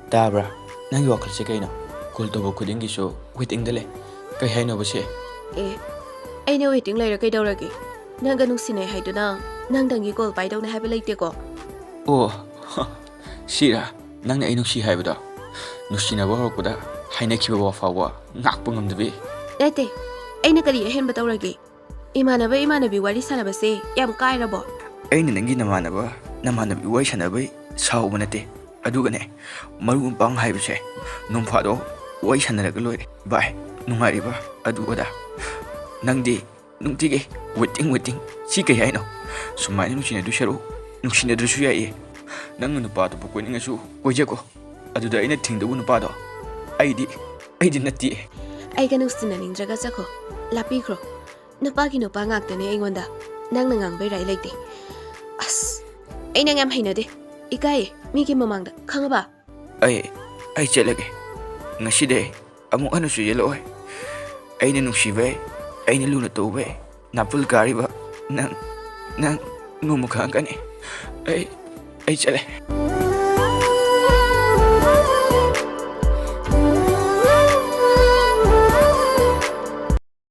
ꯇꯥꯕ꯭ꯔꯥ ꯅꯪꯒꯤ ꯋꯥꯈꯜꯁꯦ ꯀꯩꯅꯣ ꯀꯣꯜ ꯇꯧꯕ ꯈꯨꯗꯤꯡꯒꯤꯁꯨ ꯋꯦꯇꯤꯡꯗ ꯂꯩ ꯀꯩ ꯍꯥꯏꯅꯣꯕꯁꯦ ꯑꯦ ꯑꯩꯅ ꯋꯦꯇꯤꯡ ꯂꯩꯔ ꯀꯩꯗꯧꯔꯒꯦ ꯅꯪꯒ ꯅꯨꯡꯁꯤꯅꯩ ꯍꯥꯏꯗꯨꯅ ꯅꯪꯗꯪꯒꯤ ꯀꯣꯜ ꯄꯥꯏꯗꯧꯅꯦ ꯍꯥꯏꯕ ꯂꯩꯇꯦꯀꯣ ꯑꯣ ꯁꯤꯔꯥ ꯅꯪꯅ ꯑꯩ ꯅꯨꯡꯁꯤ ꯍꯥꯏꯕꯗꯣ ꯅꯨꯡꯁꯤꯅꯕ ꯍꯧꯔꯛꯄꯗ ꯍꯥꯏꯅꯈꯤꯕ ꯋꯥ ꯐꯥꯎꯕ ꯉꯥꯛꯄ ꯉꯝꯗꯕꯤ ꯅꯠꯇꯦ ꯑꯩꯅ ꯀꯔꯤ ꯑꯍꯦꯟꯕ ꯇꯧꯔꯒꯦ ꯏꯃꯥꯟꯅꯕꯤ ꯋꯥꯔꯤ ꯁꯥꯟꯅꯕꯁꯦ ꯌꯥꯝ ꯀꯥꯏꯔꯕꯣ ꯑꯩꯅ ꯅꯪꯒꯤ ꯅꯃꯥꯟꯅꯕꯤ ꯋꯥꯔꯤ ꯁꯥꯟꯅꯕꯩ ꯁꯥꯎꯕ ꯅꯠꯇꯦ ꯑꯗꯨꯒꯅꯦ ꯃꯔꯨꯞ ꯃꯄꯥꯡ ꯍꯥꯏꯕꯁꯦ ꯅꯣꯡꯐꯥꯗꯣ ꯋꯥꯔꯤ ꯁꯥꯟꯅꯔꯒ ꯂꯣꯏꯔꯦ ꯚꯥꯏ ꯅꯨꯡꯉꯥꯏꯔꯤꯕ ꯑꯗꯨ ꯑꯗꯥ ꯅꯪꯗꯤ ꯅꯨꯡꯇꯤꯒꯤ ꯋꯦꯇꯤꯡ ꯁꯤ ꯀꯩ ꯍꯥꯏꯅꯣ ꯁꯨꯃꯥꯏꯅ ꯅꯨꯡꯁꯤꯅꯗꯣꯏ ꯁꯔꯨꯛ ꯅꯨꯡꯁꯤꯅꯗ꯭ꯔꯁꯨ ꯌꯥꯏꯌꯦ ꯅꯪꯅ ꯅꯨꯄꯥ ꯑꯇꯣꯞꯄ ꯀꯣꯏꯅꯤꯡꯉꯁꯨ ꯀꯣꯏꯖꯀꯣ ꯑꯗꯨꯗ ꯑꯩꯅ ꯊꯤꯡꯗꯧꯕ ꯅꯨꯄꯥꯗꯣ ꯑꯩꯗꯤ ꯅꯠꯇꯦ ꯑꯩꯒ ꯅꯨꯡꯁꯤꯅꯅꯤꯡꯗ꯭ꯔꯒ ꯆꯠꯈꯣ ꯂꯥꯞꯄꯤꯈ꯭ꯔꯣ ꯅꯨꯄꯥꯒꯤ ꯅꯨꯄꯥ ꯉꯥꯛꯇꯅꯦ ꯑꯩꯉꯣꯟꯗ ꯅꯪꯅ ꯉꯥꯡꯕꯩ ꯔꯥꯏ ꯂꯩꯇꯦ ꯑꯁ ꯑꯩ ꯅꯪ ꯌꯥꯝ ꯍꯩꯅꯗꯦ ꯏꯀꯥꯏꯌꯦ ꯃꯤꯒꯤ ꯃꯃꯥꯡꯗ ꯈꯪꯉꯕ ꯑꯩ ꯆꯠꯂꯒꯦ ꯉꯁꯤꯗꯩ ꯑꯃꯨꯛ ꯍꯟꯅꯁꯨ ꯌꯦꯜꯂꯛꯑꯣꯏ ꯑꯩꯅ ꯅꯨꯡꯁꯤꯕꯩ ꯑꯩꯅ ꯂꯨꯅ ꯇꯧꯕꯩ ꯅꯥꯄꯨꯜ ꯀꯥꯔꯤꯕ ꯅꯪ ꯅꯣꯡꯃ ꯈꯪꯉꯛꯀꯅꯤ ꯑꯩ ꯆꯠꯂꯦ